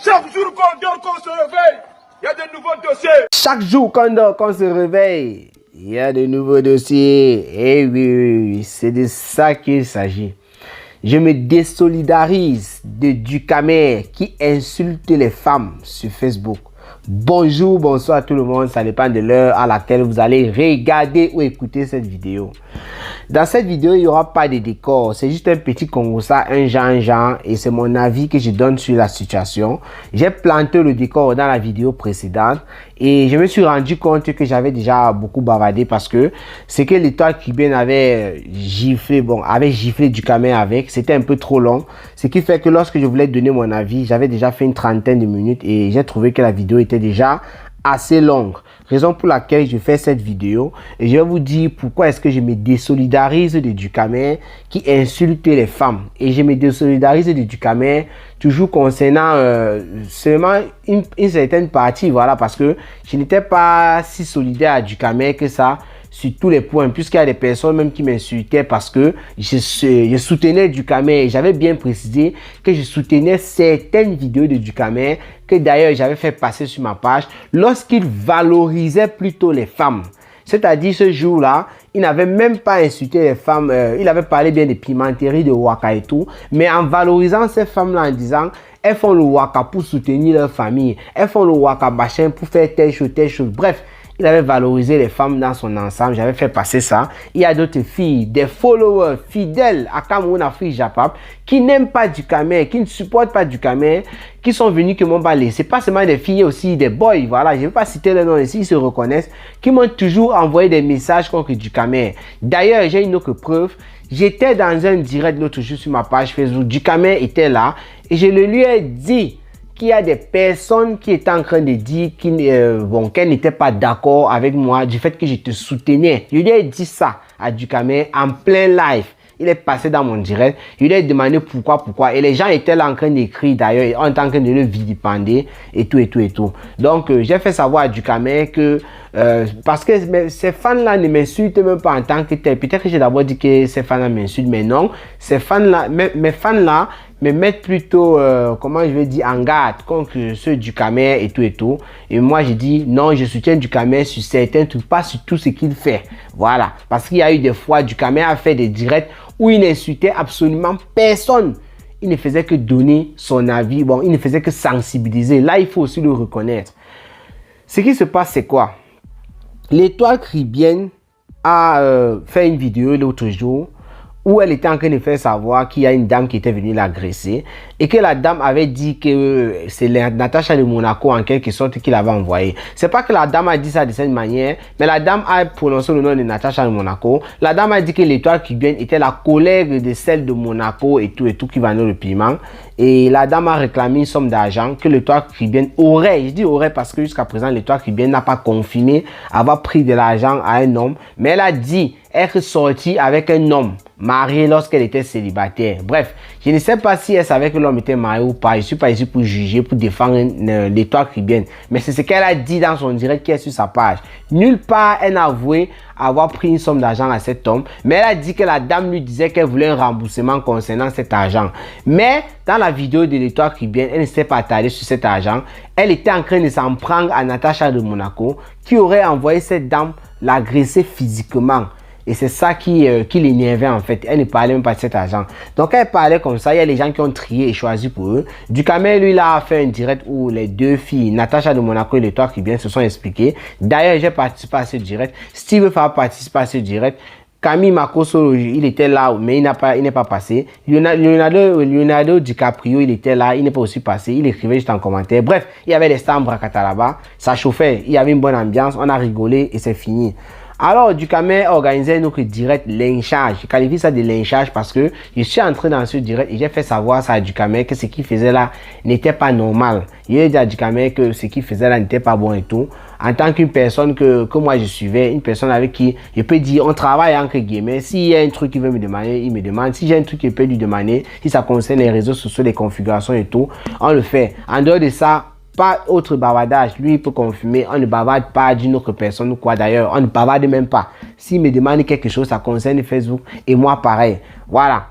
Chaque jour qu'on dort, qu'on se réveille, il y a de nouveaux dossiers. Chaque jour qu'on dort, qu'on se réveille, il y a de nouveaux dossiers. Et oui, c'est de ça qu'il s'agit. Je me désolidarise de Ducamer qui insulte les femmes sur Facebook. Bonjour, bonsoir tout le monde, ça dépend de l'heure à laquelle vous allez regarder ou écouter cette vidéo. Dans cette vidéo, il n'y aura pas de décor, c'est juste un petit concours, un genre, et c'est mon avis que je donne sur la situation. J'ai planté le décor dans la vidéo précédente et je me suis rendu compte que j'avais déjà beaucoup bavardé parce que c'est que l'étoile cubaine avait giflé, Ducamer avec, c'était un peu trop long, ce qui fait que lorsque je voulais donner mon avis, j'avais déjà fait une trentaine de minutes et j'ai trouvé que la vidéo était déjà assez longue. Raison pour laquelle je fais cette vidéo et je vais vous dire pourquoi est-ce que je me désolidarise de Ducamer qui insulte les femmes. Et je me désolidarise de Ducamer toujours concernant seulement une certaine partie, voilà, parce que je n'étais pas si solidaire à Ducamer que ça sur tous les points, puisqu'il y a des personnes même qui m'insultaient parce que je soutenais Ducamer. J'avais bien précisé que je soutenais certaines vidéos de Ducamer que d'ailleurs j'avais fait passer sur ma page lorsqu'il valorisait plutôt les femmes. C'est-à-dire ce jour-là, il n'avait même pas insulté les femmes, il avait parlé bien des pimenteries, de waka et tout, mais en valorisant ces femmes-là en disant elles font le waka pour soutenir leur famille, elles font le waka machin pour faire telle chose, bref. Il avait valorisé les femmes dans son ensemble. J'avais fait passer ça. Il y a d'autres filles, des followers fidèles à Cameroun, Afrique, Japap, qui n'aiment pas Ducamer, qui ne supportent pas Ducamer, qui sont venus que m'ont parlé. C'est pas seulement des filles, aussi des boys. Voilà, je ne vais pas citer le nom ici, ils se reconnaissent, qui m'ont toujours envoyé des messages contre Ducamer. D'ailleurs, j'ai une autre preuve. J'étais dans un direct l'autre jour sur ma page Facebook. Ducamer était là et je le lui ai dit qu'il y a des personnes qui étaient en train de dire qu'elles n'étaient pas d'accord avec moi du fait que je te soutenais. Je lui ai dit ça à Ducamer en plein live. Il est passé dans mon direct. Je lui ai demandé pourquoi. Et les gens étaient là en train d'écrire d'ailleurs, en train de le vilipender et tout. Donc, j'ai fait savoir à Ducamer que parce que ces fans-là ne m'insultent même pas en tant que tel. Peut-être que j'ai d'abord dit que ces fans-là m'insultent, mais non. Ces fans-là, mes fans-là, me mettre plutôt, comment je vais dire, en garde contre ceux du Ducamer et tout. Et moi, j'ai dit, non, je soutiens Ducamer sur certains trucs, pas sur tout ce qu'il fait. Voilà. Parce qu'il y a eu des fois, Ducamer a fait des directs où il n'insultait absolument personne. Il ne faisait que donner son avis. Bon, il ne faisait que sensibiliser. Là, il faut aussi le reconnaître. Ce qui se passe, c'est quoi? L'étoile cubaine a fait une vidéo l'autre jour où elle était en train de faire savoir qu'il y a une dame qui était venue l'agresser et que la dame avait dit que c'est Natacha de Monaco en quelque sorte qui l'avait envoyé. C'est pas que la dame a dit ça de cette manière, mais la dame a prononcé le nom de Natacha de Monaco. La dame a dit que l'étoile cubaine était la collègue de celle de Monaco et tout qui vendait le piment. Et la dame a réclamé une somme d'argent que l'étoile cubaine aurait. Je dis aurait parce que jusqu'à présent, l'étoile cubaine n'a pas confirmé avoir pris de l'argent à un homme. Mais elle a dit être sortie avec un homme marié lorsqu'elle était célibataire. Bref, je ne sais pas si elle savait que l'homme était marié ou pas. Je ne suis pas ici pour juger, pour défendre l'étoile cubaine. Mais c'est ce qu'elle a dit dans son direct qui est sur sa page. Nulle part, elle n'a avoué avoir pris une somme d'argent à cet homme. Mais elle a dit que la dame lui disait qu'elle voulait un remboursement concernant cet argent. Mais dans la vidéo de l'étoile cubaine, elle ne s'est pas attardée sur cet argent. Elle était en train de s'en prendre à Natacha de Monaco qui aurait envoyé cette dame l'agresser physiquement. Et c'est ça qui l'énervait en fait. Elle ne parlait même pas de cet argent. Donc elle parlait comme ça. Il y a les gens qui ont trié et choisi pour eux. Ducamer, lui, là, a fait un direct où les deux filles, Natacha de Monaco et l'étoile cubaine, se sont expliquées. D'ailleurs, j'ai participé à ce direct. Steve a participé à ce direct. Camille Makoso, il était là, mais il n'est pas passé. Leonardo DiCaprio, il était là, il n'est pas aussi passé. Il écrivait juste en commentaire. Bref, il y avait des stands Bracata là-bas. Ça chauffait. Il y avait une bonne ambiance. On a rigolé et c'est fini. Alors, Ducamer organisait un autre direct lynchage. Je qualifie ça de lynchage parce que je suis entré dans ce direct et j'ai fait savoir ça à Ducamer que ce qu'il faisait là n'était pas normal. Il a dit à Ducamer que ce qu'il faisait là n'était pas bon et tout. En tant qu'une personne que moi je suivais, une personne avec qui je peux dire on travaille entre guillemets. S'il y a un truc qu'il veut me demander, il me demande. Si j'ai un truc qu'il peut lui demander, si ça concerne les réseaux sociaux, les configurations et tout, on le fait. En dehors de ça, pas autre bavardage. Lui, il peut confirmer, on ne bavarde pas d'une autre personne ou quoi d'ailleurs. On ne bavarde même pas. S'il me demande quelque chose, ça concerne Facebook et moi pareil. Voilà.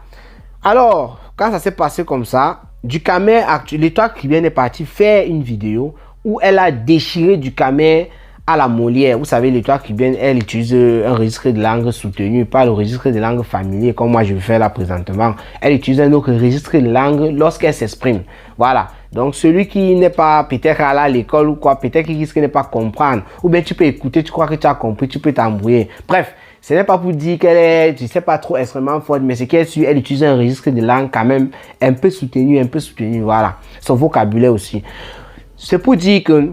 Alors, quand ça s'est passé comme ça, Dukamer, l'étoile cubaine est partie faire une vidéo où elle a déchiré Dukamer à la Molière. Vous savez, l'étoile cubaine, elle utilise un registre de langue soutenu, pas le registre de langue familier comme moi je vais faire là présentement. Elle utilise un autre registre de langue lorsqu'elle s'exprime. Voilà. Donc, celui qui n'est pas peut-être à l'école ou quoi, peut-être qui risque de ne pas comprendre. Ou bien tu peux écouter, tu crois que tu as compris, tu peux t'embrouiller. Bref, ce n'est pas pour dire qu'elle est, je sais pas trop extrêmement forte, mais c'est qu'elle elle utilise un registre de langue quand même un peu soutenu, voilà. Son vocabulaire aussi. C'est pour dire que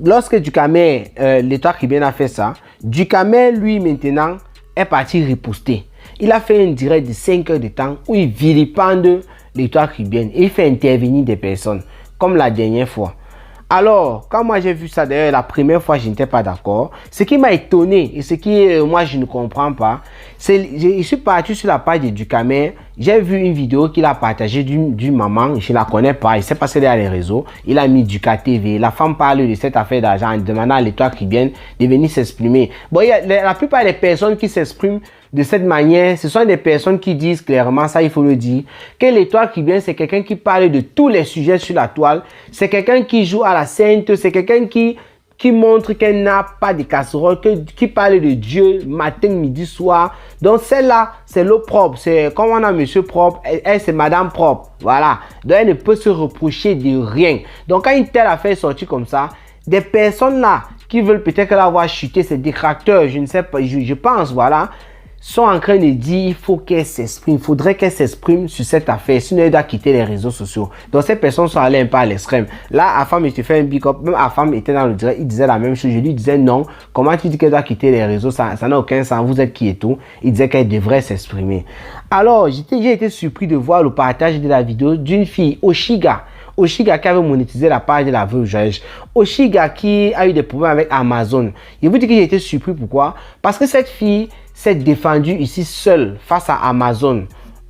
lorsque Dukamer, l'étoile cubaine a fait ça, Dukamer, lui, maintenant, est parti riposter. Il a fait un direct de 5 heures de temps où il vilipende l'étoile cubaine et il fait intervenir des personnes, comme la dernière fois. Alors, quand moi j'ai vu ça, d'ailleurs, la première fois, je n'étais pas d'accord. Ce qui m'a étonné et ce qui, moi, je ne comprends pas, c'est je suis parti sur la page de Dukamer. J'ai vu une vidéo qu'il a partagée d'une maman, je ne la connais pas, il s'est passé derrière les réseaux. Il a mis Duka TV. La femme parle de cette affaire d'argent en demandant à l'étoile cubaine de venir s'exprimer. Bon, la plupart des personnes qui s'expriment de cette manière, ce sont des personnes qui disent clairement, ça il faut le dire, que l'étoile cubaine, c'est quelqu'un qui parle de tous les sujets sur la toile. C'est quelqu'un qui joue à la sainte, c'est quelqu'un qui montre qu'elle n'a pas de casserole, qui parle de Dieu matin, midi, soir. Donc celle-là, c'est l'eau propre. C'est comme on a monsieur propre, elle c'est madame propre. Voilà. Donc elle ne peut se reprocher de rien. Donc quand une telle affaire est sortie comme ça, des personnes là qui veulent peut-être la voir chuter, ces détracteurs, je ne sais pas, je pense, voilà, sont en train de dire il faut qu'elle s'exprime, il faudrait qu'elle s'exprime sur cette affaire, sinon elle doit quitter les réseaux sociaux. Donc ces personnes sont allées un peu à l'extrême. Là, Afam, il te fait un big up, même Afam était dans le direct, il disait la même chose, je lui disais non, comment tu dis qu'elle doit quitter les réseaux, ça n'a aucun sens, vous êtes qui et tout. Il disait qu'elle devrait s'exprimer. Alors, j'ai été surpris de voir le partage de la vidéo d'une fille, Oshiga. Oshiga qui avait monétisé la page de la veuve joyeuse. Oshiga qui a eu des problèmes avec Amazon. Je vous dis que j'ai été surpris, pourquoi? Parce que cette fille s'est défendue ici seule face à Amazon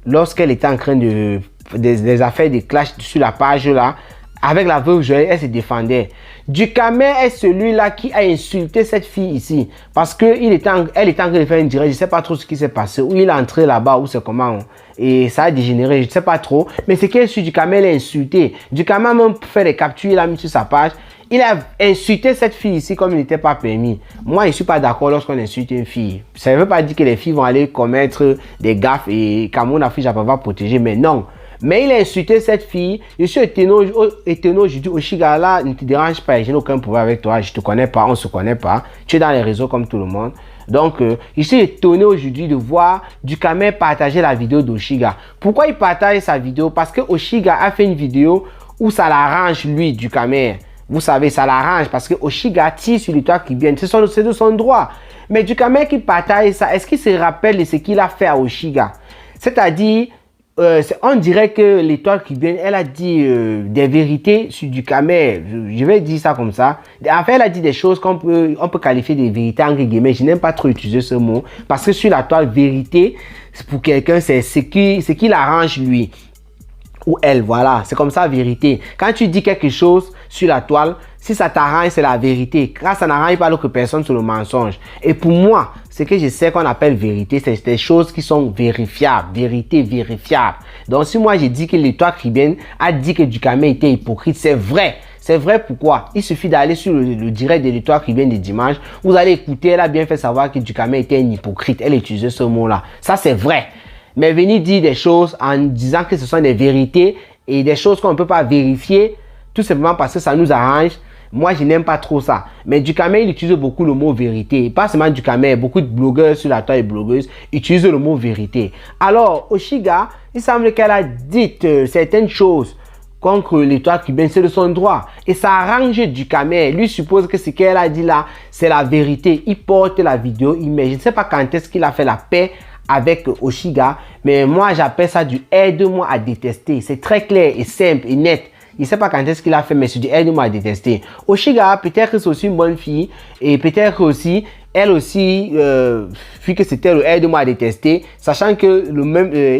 lorsqu'elle était en train des affaires de clash sur la page là. Avec la veuve joyeuse, elle se défendait. Dukamer est celui-là qui a insulté cette fille ici. Parce qu'elle était en train de faire une direct. Je ne sais pas trop ce qui s'est passé. Où il est entré là-bas, ou c'est comment. Et ça a dégénéré, je ne sais pas trop. Mais c'est qu'elle sur Dukamer l'a insulté. Dukamer a même fait des captures, il a mis sur sa page. Il a insulté cette fille ici comme il n'était pas permis. Moi, je ne suis pas d'accord lorsqu'on insulte une fille. Ça ne veut pas dire que les filles vont aller commettre des gaffes et Cameroun Afrique va protéger, mais non. Mais il a insulté cette fille. Je suis étonné aujourd'hui. Oshiga, là, ne te dérange pas. Je n'ai aucun problème avec toi. Je ne te connais pas. On ne se connaît pas. Tu es dans les réseaux comme tout le monde. Donc, je suis étonné aujourd'hui de voir Dukamer partager la vidéo d'Oshiga. Pourquoi il partage sa vidéo? Parce que Oshiga a fait une vidéo où ça l'arrange, lui, Dukamer. Vous savez, ça l'arrange parce que Oshiga tire sur l'étoile qui vient. C'est de son droit. Mais Dukamer qui partage ça, est-ce qu'il se rappelle de ce qu'il a fait à Oshiga? C'est-à-dire, on dirait que l'étoile cubaine, elle a dit des vérités sur Dukamer. Je vais dire ça comme ça. En fait, elle a dit des choses qu'on peut qualifier de vérités entre guillemets. Je n'aime pas trop utiliser ce mot. Parce que sur la toile, vérité, pour quelqu'un, c'est ce qui l'arrange lui. Ou elle, voilà. C'est comme ça, vérité. Quand tu dis quelque chose sur la toile, si ça t'arrange, c'est la vérité. Quand ça n'arrange pas l'autre personne, c'est le mensonge. Et pour moi, ce que je sais qu'on appelle vérité, c'est des choses qui sont vérifiables. Vérité vérifiable. Donc, si moi, j'ai dit que l'étoile cubaine a dit que Dukamer était hypocrite, c'est vrai. C'est vrai, pourquoi? Il suffit d'aller sur le direct de l'étoile cubaine de dimanche. Vous allez écouter, elle a bien fait savoir que Dukamer était un hypocrite. Elle utilisait ce mot-là. Ça, c'est vrai. Mais venir dire des choses en disant que ce sont des vérités et des choses qu'on ne peut pas vérifier, tout simplement parce que ça nous arrange, moi je n'aime pas trop ça. Mais Dukamer, il utilise beaucoup le mot vérité. Pas seulement Dukamer, beaucoup de blogueurs sur la toile et blogueuses utilisent le mot vérité. Alors, Oshiga, il semble qu'elle a dit certaines choses contre l'étoile cubaine, c'est de son droit. Et ça arrange Dukamer. Lui suppose que ce qu'elle a dit là, c'est la vérité. Il porte la vidéo, il met. Je ne sais pas quand est-ce qu'il a fait la paix avec Oshiga, mais moi j'appelle ça du aide-moi à détester. C'est très clair et simple et net. Il ne sait pas quand est-ce qu'il a fait, mais c'est du aide-moi à détester. Oshiga, peut-être que c'est aussi une bonne fille et peut-être aussi, elle aussi, vu que c'était le aide-moi à détester, sachant que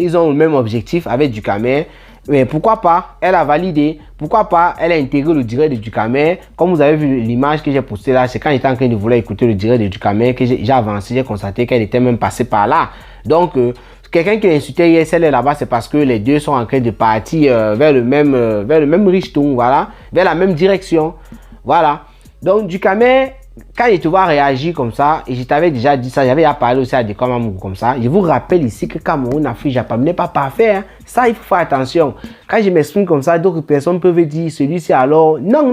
ils ont le même objectif avec Dukamer. Mais pourquoi pas, elle a validé, pourquoi pas, elle a intégré le direct de Dukamer. Comme vous avez vu l'image que j'ai postée là, c'est quand j'étais en train de vouloir écouter le direct de Dukamer que j'ai avancé, j'ai constaté qu'elle était même passée par là. Donc, quelqu'un qui insultait hier, celle là-bas, c'est parce que les deux sont en train de partir vers le même richtung, voilà, vers la même direction, voilà. Donc, Dukamel, quand il te voit réagir comme ça, et je t'avais déjà dit ça, j'avais parlé aussi à des Kamamou comme ça, je vous rappelle ici que Cameroun, Afrique, Japon n'est pas parfait, hein. Ça, il faut faire attention. Quand je m'exprime comme ça, d'autres personnes peuvent dire, celui-ci alors, non,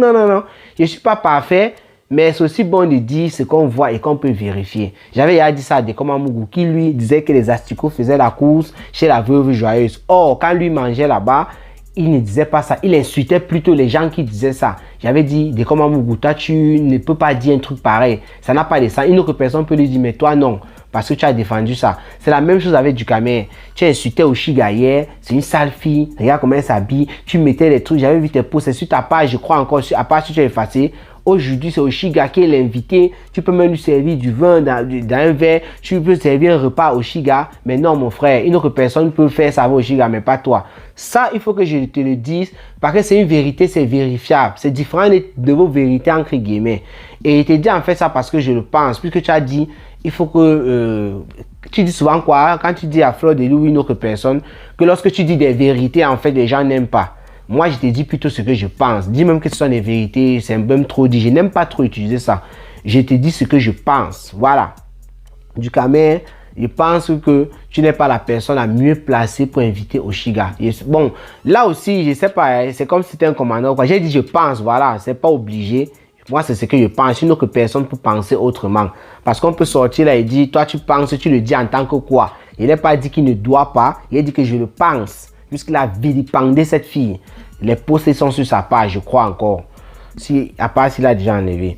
je ne suis pas parfait, mais c'est aussi bon de dire ce qu'on voit et qu'on peut vérifier. J'avais dit ça à des Kamamou qui lui disait que les asticots faisaient la course chez la veuve joyeuse. Or, quand lui mangeait là-bas, il ne disait pas ça, il insultait plutôt les gens qui disaient ça. J'avais dit, de comment Muguta, tu ne peux pas dire un truc pareil. Ça n'a pas de sens. Une autre personne peut lui dire, mais toi non, parce que tu as défendu ça. C'est la même chose avec Dukamel. Tu insultais Oshiga hier, c'est une sale fille, regarde comment elle s'habille. Tu mettais les trucs, j'avais vu tes posts, c'est sur ta page, je crois encore, à part si tu as effacé. Aujourd'hui, c'est Oshiga qui est l'invité. Tu peux même lui servir du vin dans un verre. Tu peux servir un repas à Oshiga. Mais non, mon frère, une autre personne peut faire ça avec Oshiga, mais pas toi. Ça, il faut que je te le dise. Parce que c'est une vérité, c'est vérifiable. C'est différent de vos vérités, entre guillemets. Et je te dis en fait ça parce que je le pense. Puisque tu as dit, il faut que... tu dis souvent quoi, quand tu dis à Fleur de Lys ou une autre personne, que lorsque tu dis des vérités, en fait, les gens n'aiment pas. Moi, je te dis plutôt ce que je pense. Dis même que ce sont des vérités, c'est un peu trop dit. Je n'aime pas trop utiliser ça. Je te dis ce que je pense. Voilà. Dukamel, je pense que tu n'es pas la personne la mieux placée pour inviter Oshiga. Bon, là aussi, je ne sais pas, c'est comme si c'était un commandant. J'ai dit je pense, voilà, c'est pas obligé. Moi, c'est ce que je pense. Une autre personne peut penser autrement. Parce qu'on peut sortir là et dire, toi tu penses, tu le dis en tant que quoi. Il n'a pas dit qu'il ne doit pas, il a dit que je le pense. Puisqu'il a vilipendé cette fille. Les posts sont sur sa page, je crois encore. À part s'il a déjà enlevé.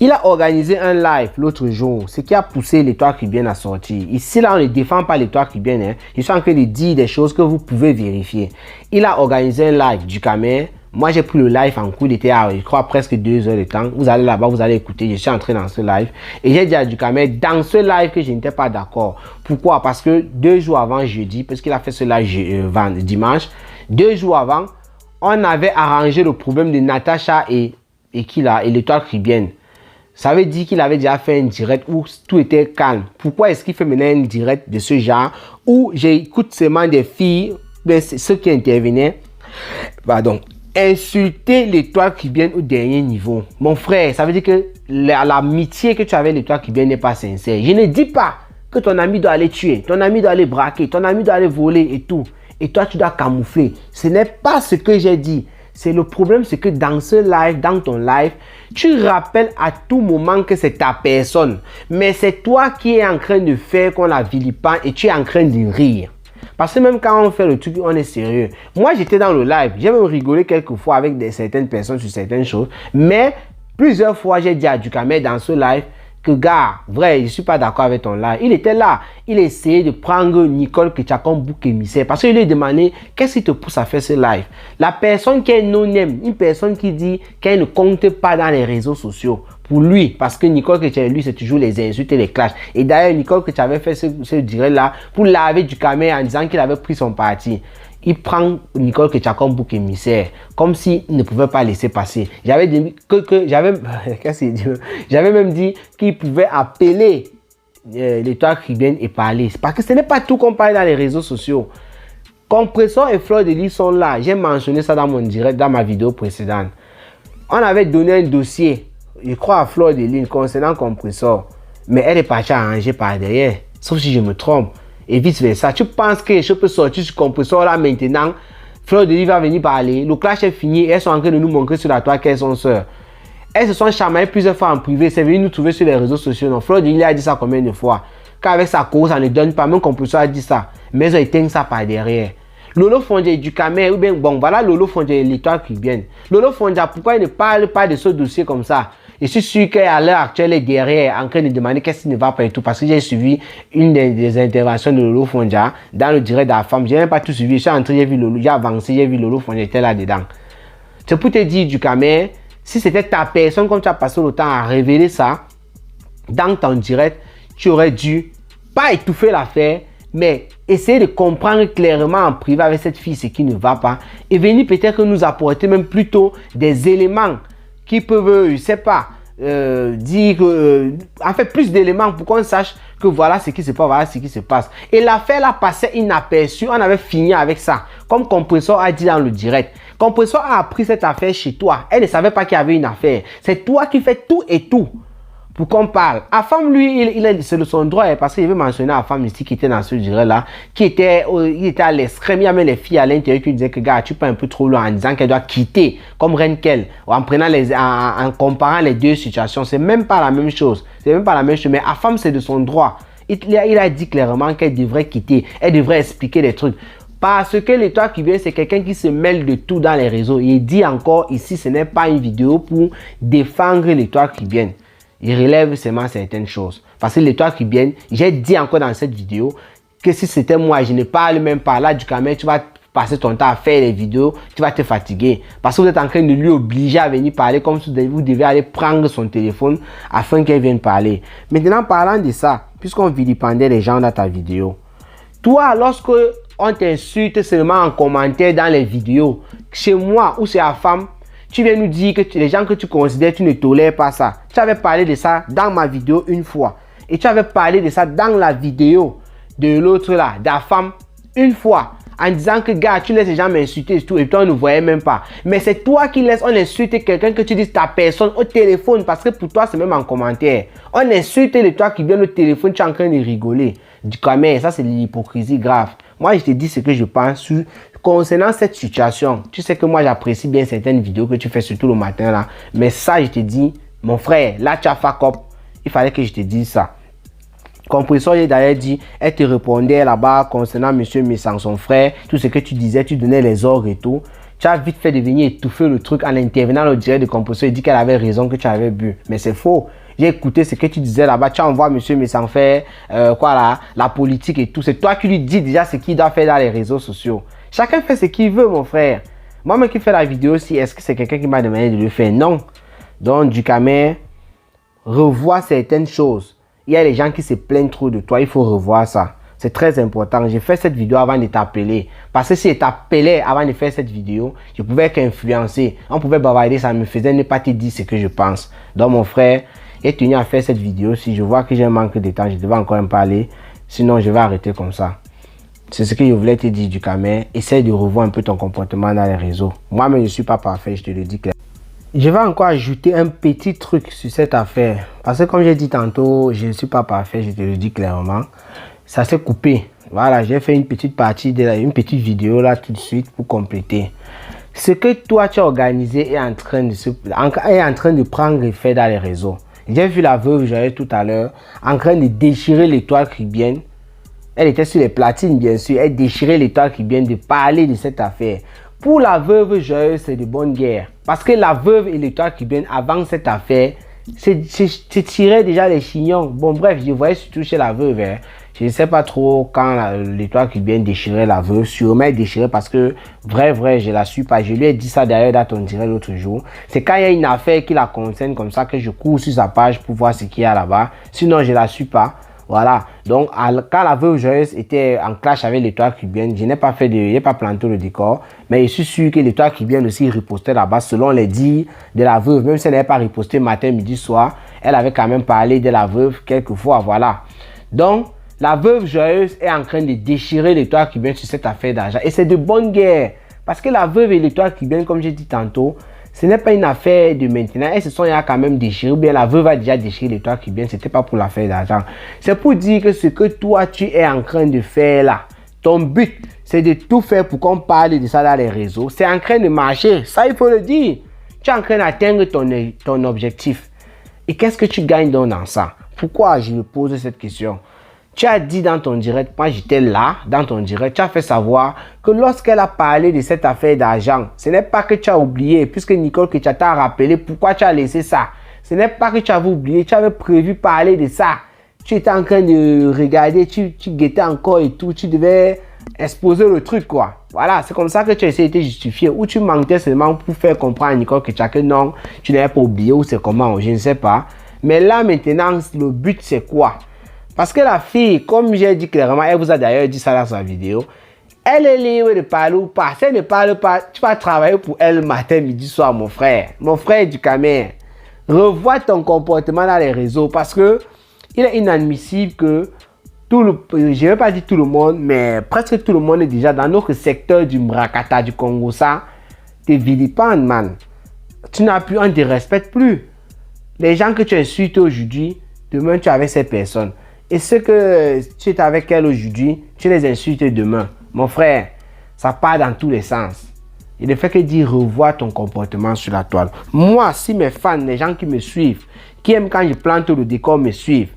Il a organisé un live l'autre jour, ce qui a poussé l'Étoile Caribéenne à sortir. Ici, là, on ne défend pas l'Étoile Caribéenne. Hein. Je suis en train de dire des choses que vous pouvez vérifier. Il a organisé un live Dukamel. Moi, j'ai pris le live en cours, il était à, je crois, presque 2 heures de temps. Vous allez là-bas, vous allez écouter. Je suis entré dans ce live. Et j'ai dit à Dukamel, dans ce live, que je n'étais pas d'accord. Pourquoi? Parce que 2 jours avant jeudi, parce qu'il a fait ce live dimanche, 2 jours avant, on avait arrangé le problème de Natacha et l'Étoile Caribéenne. Ça veut dire qu'il avait déjà fait un direct où tout était calme. Pourquoi est-ce qu'il fait maintenant un direct de ce genre où j'écoute seulement des filles, ceux qui intervenaient, pardon, insulter l'Étoile Caribéenne au dernier niveau. Mon frère, ça veut dire que l'amitié que tu avais avec l'Étoile Caribéenne n'est pas sincère. Je ne dis pas que ton ami doit aller tuer, ton ami doit aller braquer, ton ami doit aller voler et tout. Et toi, tu dois camoufler. Ce n'est pas ce que j'ai dit. C'est le problème, c'est que dans ce live, dans ton live, tu rappelles à tout moment que c'est ta personne. Mais c'est toi qui es en train de faire qu'on la vilipende et tu es en train de rire. Parce que même quand on fait le truc, on est sérieux. Moi, j'étais dans le live. J'ai même rigolé quelques fois avec certaines personnes sur certaines choses. Mais plusieurs fois, j'ai dit à Dukamel dans ce live que gars, vrai, je ne suis pas d'accord avec ton live. Il était là. Il essayait de prendre Nicole Ketia comme bouc émissaire. Parce qu'il lui a demandé, qu'est-ce qui te pousse à faire ce live? La personne qui est non-name, une personne qui dit qu'elle ne compte pas dans les réseaux sociaux. Pour lui, parce que Nicole Ketia, lui, c'est toujours les insultes et les clashs. Et d'ailleurs, Nicole Ketia avait fait ce direct-là pour laver Dukamel en disant qu'il avait pris son parti. Il prend Nicole Ketia comme bouc émissaire, comme s'il ne pouvait pas laisser passer. J'avais dit j'avais même dit qu'il pouvait appeler l'Étoile Caribéenne et parler. Parce que ce n'est pas tout qu'on parle dans les réseaux sociaux. Compressor et Fleur de Lys sont là. J'ai mentionné ça dans mon direct, dans ma vidéo précédente. On avait donné un dossier, je crois à Fleur de Lys concernant Compressor. Mais elle est partie arranger par derrière. Sauf si je me trompe. Et vice versa. Tu penses que je peux sortir sur Compressor là maintenant? Fleur de Lys va venir parler. Le clash est fini. Elles sont en train de nous montrer sur la toile qu'elles sont sœurs. Elles se sont chamaillées plusieurs fois en privé. C'est venu nous trouver sur les réseaux sociaux. Non, Fleur de Lys a dit ça combien de fois? Qu'avec sa cause, ça ne donne pas. Même Compressor a dit ça. Mais elles ont éteint ça par derrière. Lolo Fondia et Dukamel, ou bien bon, voilà Lolo Fondia et l'Étoile Caribéenne. Lolo Fondia, pourquoi il ne parle pas de ce dossier comme ça? Je suis sûr qu'à l'heure actuelle, elle est derrière en train de demander qu'est-ce qui ne va pas et tout. Parce que j'ai suivi une des interventions de Lolo Fondia dans le direct de la femme. Je n'ai même pas tout suivi. Je suis entré, j'ai vu Lolo, j'ai avancé, j'ai vu Lolo Fondia était là-dedans. C'est pour te dire, Dukamel, si c'était ta personne, comme tu as passé le temps à révéler ça dans ton direct, tu aurais dû pas étouffer l'affaire, mais essayer de comprendre clairement en privé avec cette fille ce qui ne va pas et venir peut-être nous apporter même plutôt des éléments qui peuvent, je sais pas, dire en fait plus d'éléments pour qu'on sache que voilà ce qui se passe, voilà ce qui se passe. Et l'affaire là passait inaperçue, on avait fini avec ça. Comme Compressor a dit dans le direct. Compressor a appris cette affaire chez toi. Elle ne savait pas qu'il y avait une affaire. C'est toi qui fais tout et tout pour qu'on parle. Afam, lui, c'est de son droit, parce qu'il veut mentionner Afam ici qui était dans ce direct-là, il était à l'extrême. Il y a même les filles à l'intérieur qui disaient que, gars, tu pars un peu trop loin en disant qu'elle doit quitter, comme Renkel, en comparant les deux situations. C'est même pas la même chose. C'est même pas la même chose. Mais Afam, c'est de son droit. Il a dit clairement qu'elle devrait quitter. Elle devrait expliquer des trucs. Parce que l'Étoile qui vient, c'est quelqu'un qui se mêle de tout dans les réseaux. Il dit encore ici, ce n'est pas une vidéo pour défendre l'Étoile qui vient. Il relève seulement certaines choses. Parce que l'Étoile qui vient, j'ai dit encore dans cette vidéo que si c'était moi, je ne parle même pas là du caméra, tu vas passer ton temps à faire les vidéos, tu vas te fatiguer. Parce que vous êtes en train de lui obliger à venir parler comme si vous devez aller prendre son téléphone afin qu'elle vienne parler. Maintenant, parlant de ça, puisqu'on vilipendait les gens dans ta vidéo, toi, lorsque on t'insulte seulement en commentaire dans les vidéos, chez moi ou chez la femme, tu viens nous dire que les gens que tu considères, tu ne tolères pas ça. Tu avais parlé de ça dans ma vidéo une fois. Et tu avais parlé de ça dans la vidéo de l'autre là, de la femme, une fois. En disant que, gars, tu laisses les gens m'insulter et tout, et toi, on ne voyait même pas. Mais c'est toi qui laisses, on insulte quelqu'un que tu dis ta personne au téléphone, parce que pour toi, c'est même en commentaire. On insulte les toi qui viennent au téléphone, tu es en train de rigoler. Du caméra, ça, c'est l'hypocrisie grave. Moi, je te dis ce que je pense concernant cette situation. Tu sais que moi, j'apprécie bien certaines vidéos que tu fais, surtout le matin là. Mais ça, je te dis, mon frère, là, tu as fuck up. Il fallait que je te dise ça. Compressor, j'ai d'ailleurs dit, elle te répondait là-bas concernant monsieur Messang, son frère, tout ce que tu disais, tu donnais les ordres et tout. Tu as vite fait de venir étouffer le truc en intervenant au direct de Compressor. Il dit qu'elle avait raison, que tu avais bu. Mais c'est faux. J'ai écouté ce que tu disais là-bas. Tu envoies monsieur Messang faire la politique et tout. C'est toi qui lui dis déjà ce qu'il doit faire dans les réseaux sociaux. Chacun fait ce qu'il veut, mon frère. Moi-même qui fais la vidéo aussi, est-ce que c'est quelqu'un qui m'a demandé de le faire? Non. Donc, du caméra, revois certaines choses. Il y a les gens qui se plaignent trop de toi, il faut revoir ça. C'est très important. J'ai fait cette vidéo avant de t'appeler. Parce que si je t'appelais avant de faire cette vidéo, je pouvais qu'influencer. On pouvait bavarder, ça me faisait ne pas te dire ce que je pense. Donc mon frère, j'ai tenu à faire cette vidéo. Si je vois que j'ai un manque de temps, je devais encore en parler. Sinon, je vais arrêter comme ça. C'est ce que je voulais te dire du caméra. Essaye de revoir un peu ton comportement dans les réseaux. Moi-même, je ne suis pas parfait, je te le dis clairement. Je vais encore ajouter un petit truc sur cette affaire. Parce que comme j'ai dit tantôt, je ne suis pas parfait, je te le dis clairement. Ça s'est coupé. Voilà, j'ai fait une petite partie, une petite vidéo là tout de suite pour compléter. Ce que toi tu as organisé est en train de prendre effet dans les réseaux. J'ai vu la veuve Joyeuse tout à l'heure en train de déchirer l'Étoile Caribéenne. Elle était sur les platines bien sûr. Elle déchirait l'Étoile Caribéenne de parler de cette affaire. Pour la veuve Joyeuse, c'est de bonne guerre. Parce que la veuve et l'Étoile Caribéenne, avant cette affaire, c'est tiré déjà les chignons. Bon, bref, je voyais surtout chez la veuve. Hein. Je ne sais pas trop quand l'Étoile Caribéenne déchirait la veuve. Sûrement elle déchirait parce que, vrai, je la suis pas. Je lui ai dit ça d'ailleurs dans ton direct l'autre jour. C'est quand il y a une affaire qui la concerne comme ça que je cours sur sa page pour voir ce qu'il y a là-bas. Sinon, je la suis pas. Voilà, donc quand la veuve Joyeuse était en clash avec l'Étoile Caribéenne, je n'ai pas planté le décor, mais je suis sûr que l'Étoile Caribéenne aussi ripostait là-bas selon les dires de la veuve, même si elle n'avait pas riposté matin, midi, soir, elle avait quand même parlé de la veuve quelquefois, voilà. Donc, la veuve Joyeuse est en train de déchirer l'Étoile Caribéenne sur cette affaire d'argent, et c'est de bonne guerre, parce que la veuve et l'Étoile Caribéenne, comme j'ai dit tantôt, ce n'est pas une affaire de maintenant. Elles se sont quand même déchirées. Ou bien la veuve a déjà déchiré l'Étoile Caribéenne. Ce n'était pas pour l'affaire d'argent. C'est pour dire que ce que toi, tu es en train de faire là, ton but, c'est de tout faire pour qu'on parle de ça dans les réseaux. C'est en train de marcher. Ça, il faut le dire. Tu es en train d'atteindre ton objectif. Et qu'est-ce que tu gagnes donc dans ça? Pourquoi je me pose cette question? Tu as dit dans ton direct, moi j'étais là, dans ton direct, tu as fait savoir que lorsqu'elle a parlé de cette affaire d'argent, ce n'est pas que tu as oublié, puisque Nicole que tu t'a rappelé pourquoi tu as laissé ça. Ce n'est pas que tu avais oublié, tu avais prévu parler de ça. Tu étais en train de regarder, tu guettais encore et tout, tu devais exposer le truc quoi. Voilà, c'est comme ça que tu as essayé de te justifier, ou tu mentais seulement pour faire comprendre à Nicole que non, tu n'avais pas oublié, ou c'est comment, je ne sais pas. Mais là maintenant, le but c'est quoi? Parce que la fille, comme j'ai dit clairement, elle vous a d'ailleurs dit ça dans sa vidéo, elle est libre de parler ou pas. Si elle ne parle pas, tu vas travailler pour elle matin, midi, soir, mon frère. Mon frère du caméra. Revois ton comportement dans les réseaux parce que il est inadmissible que je ne vais pas dire tout le monde, mais presque tout le monde est déjà dans notre secteur du Mrakata du Congo, ça, te vilipende, man. Tu n'as plus, on ne te respecte plus. Les gens que tu insultes aujourd'hui, demain tu es avec ces personnes. Et ceux que tu es avec elles aujourd'hui, tu les insultes demain. Mon frère, ça part dans tous les sens. Il ne fait que dire revoir ton comportement sur la toile. Moi, si mes fans, les gens qui me suivent, qui aiment quand je plante le décor, me suivent,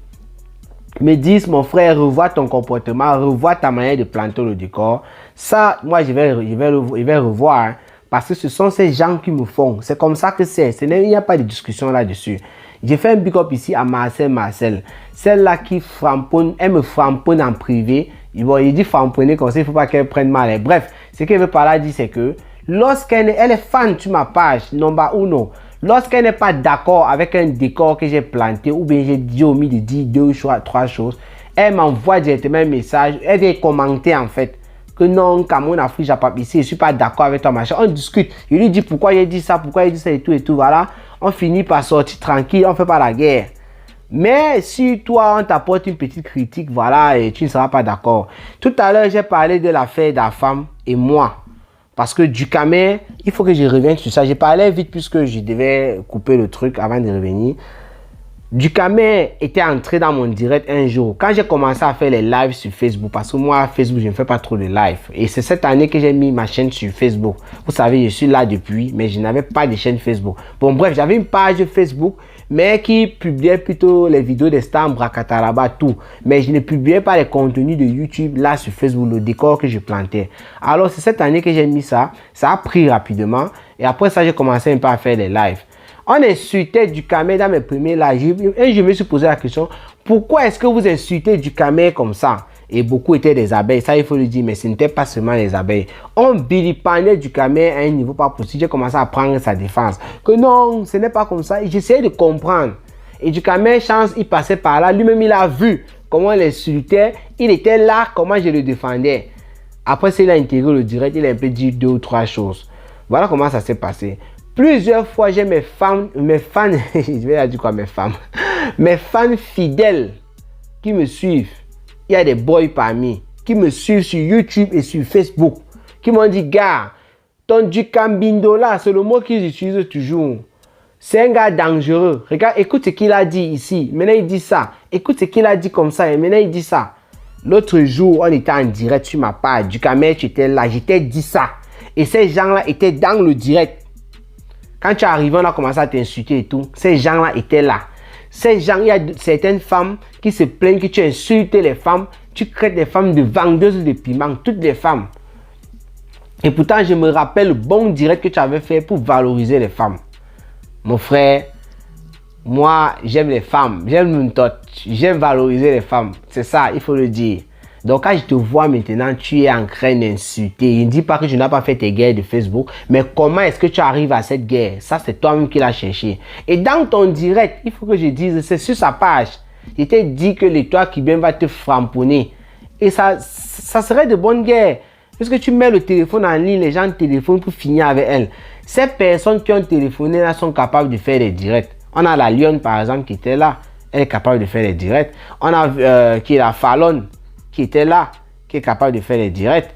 me disent, mon frère, revois ton comportement, revois ta manière de planter le décor. Ça, moi, je vais revoir. Hein. Parce que ce sont ces gens qui me font. C'est comme ça que c'est. Il n'y a pas de discussion là-dessus. J'ai fait un big up ici à Marcel. Celle-là qui framponne, elle me framponne en privé. Bon, il dit framponner comme ça, il ne faut pas qu'elle prenne mal. Bref, ce qu'elle veut par là dire, c'est que lorsqu'elle est fan sur ma page, number uno, lorsqu'elle n'est pas d'accord avec un décor que j'ai planté ou bien j'ai dit au milieu de dire 2 ou 3 choses, elle m'envoie directement un message, elle vient commenter en fait. Que non, Cameroun, Afrique, Japon, ici, je ne suis pas d'accord avec toi, machin. On discute. Je lui dis pourquoi il dit ça, pourquoi il dit ça et tout, voilà. On finit par sortir tranquille, on ne fait pas la guerre. Mais si toi, on t'apporte une petite critique, voilà, et tu ne seras pas d'accord. Tout à l'heure, j'ai parlé de l'affaire d'Afam et moi. Parce que Ducamel, il faut que je revienne sur ça. J'ai parlé vite puisque je devais couper le truc avant de revenir. Ducamel était entré dans mon direct un jour. Quand j'ai commencé à faire les lives sur Facebook, parce que moi, Facebook, je ne fais pas trop de live. Et c'est cette année que j'ai mis ma chaîne sur Facebook. Vous savez, je suis là depuis, mais je n'avais pas de chaîne Facebook. Bon, bref, j'avais une page Facebook, mais qui publiait plutôt les vidéos des stars Brakataraba, tout. Mais je ne publiais pas les contenus de YouTube là sur Facebook, le décor que je plantais. Alors, c'est cette année que j'ai mis ça. Ça a pris rapidement. Et après ça, j'ai commencé un peu à faire les lives. On insultait Ducamel dans mes premiers lives et je me suis posé la question, pourquoi est-ce que vous insultez Ducamel comme ça? Et beaucoup étaient des abeilles, ça il faut le dire, mais ce n'était pas seulement les abeilles. On vilipendait Ducamel à un niveau pas possible. J'ai commencé à prendre sa défense. Que non, ce n'est pas comme ça. Et j'essayais de comprendre. Et Ducamel, chance, il passait par là. Lui-même, il a vu comment on l'insultait. Il était là, comment je le défendais. Après, s'il a intégré le direct, il a un peu dit 2 ou 3 choses. Voilà comment ça s'est passé. Plusieurs fois, j'ai mes fans, je vais dire quoi, mes fans fidèles qui me suivent. Il y a des boys parmi qui me suivent sur YouTube et sur Facebook, qui m'ont dit, gars, ton Ducambindo là, c'est le mot qu'ils utilisent toujours. C'est un gars dangereux. Regarde, écoute ce qu'il a dit ici. Maintenant, il dit ça. Écoute ce qu'il a dit comme ça. Et maintenant, il dit ça. L'autre jour, on était en direct sur ma page. Ducamel, tu étais là. J'étais dit ça. Et ces gens-là étaient dans le direct. Quand tu es arrivé, on a commencé à t'insulter et tout. Ces gens-là étaient là. Ces gens, il y a certaines femmes qui se plaignent que tu insultes les femmes. Tu crées des femmes de vendeuses de piments. Toutes les femmes. Et pourtant, je me rappelle le bon direct que tu avais fait pour valoriser les femmes. Mon frère, moi, j'aime les femmes. J'aime valoriser les femmes. C'est ça, il faut le dire. Donc, quand je te vois maintenant, tu es en train d'insulter. Je ne dis pas que je n'ai pas fait tes guerres de Facebook, mais comment est-ce que tu arrives à cette guerre? Ça, c'est toi-même qui l'as cherché. Et dans ton direct, il faut que je dise, c'est sur sa page. Je t'ai dit que l'étoile qui vient va te framponner. Et ça serait de bonne guerre. Parce que tu mets le téléphone en ligne, les gens téléphonent pour finir avec elle. Ces personnes qui ont téléphoné là sont capables de faire des directs. On a la Lyon par exemple qui était là. Elle est capable de faire des directs. On a qui est la Fallon qui était là, qui est capable de faire des directs.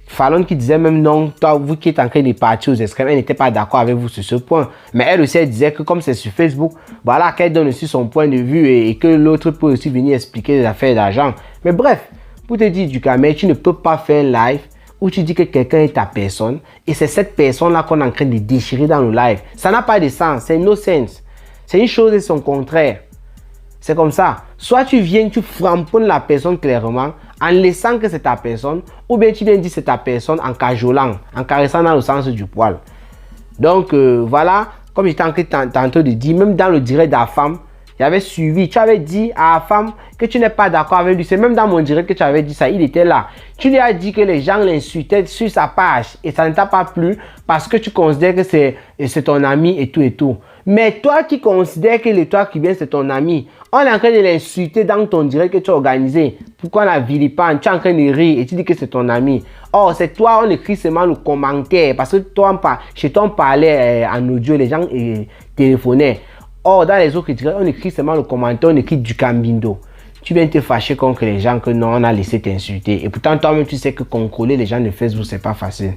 Fallon qui disait même non, toi, vous qui êtes en train de partir aux extrêmes, elle n'était pas d'accord avec vous sur ce point. Mais elle aussi, elle disait que comme c'est sur Facebook, voilà, qu'elle donne aussi son point de vue et que l'autre peut aussi venir expliquer des affaires d'argent. Mais bref, pour te dire Ducamel, tu ne peux pas faire un live où tu dis que quelqu'un est ta personne et c'est cette personne-là qu'on est en train de déchirer dans le live. Ça n'a pas de sens, c'est no sense. C'est une chose et son contraire. C'est comme ça. Soit tu viens, tu framponnes la personne clairement en laissant que c'est ta personne, ou bien tu viens dire c'est ta personne en cajolant, en caressant dans le sens du poil. Donc voilà, comme j'étais en train tantôt de dire, même dans le direct d'Afam, j'avais suivi, tu avais dit à Afam que tu n'es pas d'accord avec lui. C'est même dans mon direct que tu avais dit ça, il était là. Tu lui as dit que les gens l'insultaient sur sa page et ça ne t'a pas plu parce que tu considères que c'est ton ami et tout et tout. Mais toi qui considères que l'étoile qui vient c'est ton ami, on est en train de l'insulter dans ton direct que tu as organisé. Pourquoi la vilipende? Tu es en train de rire et tu dis que c'est ton ami. Or, c'est toi, on écrit seulement le commentaire parce que toi, chez toi, on parlait en audio, les gens téléphonaient. Or, dans les autres étiquettes, on écrit seulement le commentaire, on écrit du Cambindo. Tu viens te fâcher contre les gens que non, on a laissé t'insulter. Et pourtant, toi-même, tu sais que contrôler les gens de Facebook, c'est pas facile.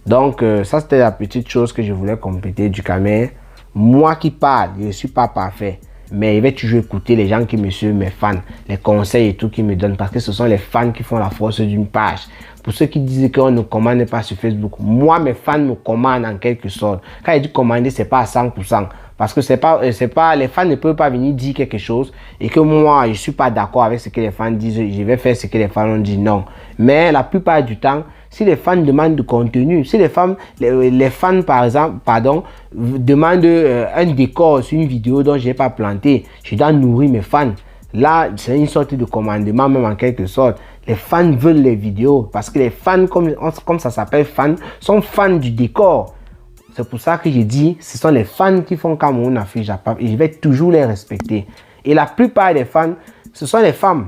Donc, ça, c'était la petite chose que je voulais compléter du Camer. Moi qui parle, je ne suis pas parfait. Mais je vais toujours écouter les gens qui me suivent, mes fans, les conseils et tout qu'ils me donnent. Parce que ce sont les fans qui font la force d'une page. Pour ceux qui disent qu'on ne commande pas sur Facebook, moi, mes fans me commandent en quelque sorte. Quand je dis commander, ce n'est pas à 100%. Parce que les fans ne peuvent pas venir dire quelque chose et que moi, je ne suis pas d'accord avec ce que les fans disent. Je vais faire ce que les fans ont dit, non. Mais la plupart du temps, si les fans demandent du contenu, si les fans par exemple, demandent un décor sur une vidéo dont je n'ai pas planté, je dois nourrir mes fans. Là, c'est une sorte de commandement, même en quelque sorte. Les fans veulent les vidéos parce que les fans, comme ça s'appelle fans, sont fans du décor. C'est pour ça que j'ai dit, ce sont les fans qui font Cameroun Afrique Japap et je vais toujours les respecter. Et la plupart des fans, ce sont les femmes.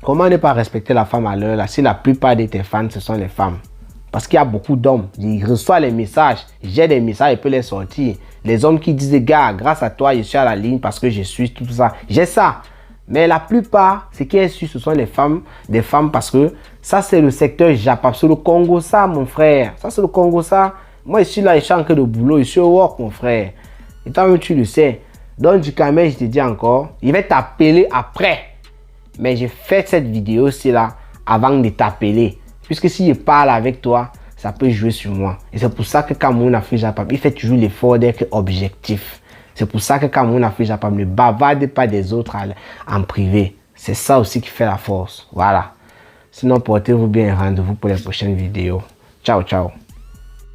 Comment ne pas respecter la femme à l'heure là si la plupart de tes fans, ce sont les femmes? Parce qu'il y a beaucoup d'hommes. Ils reçoivent les messages. J'ai des messages, je peux les sortir. Les hommes qui disent, gars, grâce à toi, je suis à la ligne parce que je suis tout ça. J'ai ça. Mais la plupart, ce qui est sûr, ce sont les femmes, des femmes parce que ça, c'est le secteur Japap. C'est le Congo, ça, mon frère. Ça, c'est le Congo, ça. Moi, je suis là, je suis en train de boulot, je suis au work, mon frère. Et toi-même, tu le sais. Donc, du Camer, je te dis encore, il va t'appeler après. Mais j'ai fait cette vidéo-ci là avant de t'appeler. Puisque si je parle avec toi, ça peut jouer sur moi. Et c'est pour ça que Cameroun Afrique Japap, il fait toujours l'effort d'être objectif. C'est pour ça que Cameroun Afrique Japap ne bavarde pas des autres en privé. C'est ça aussi qui fait la force. Voilà. Sinon, portez-vous bien et rendez-vous pour les prochaines vidéos. Ciao, ciao.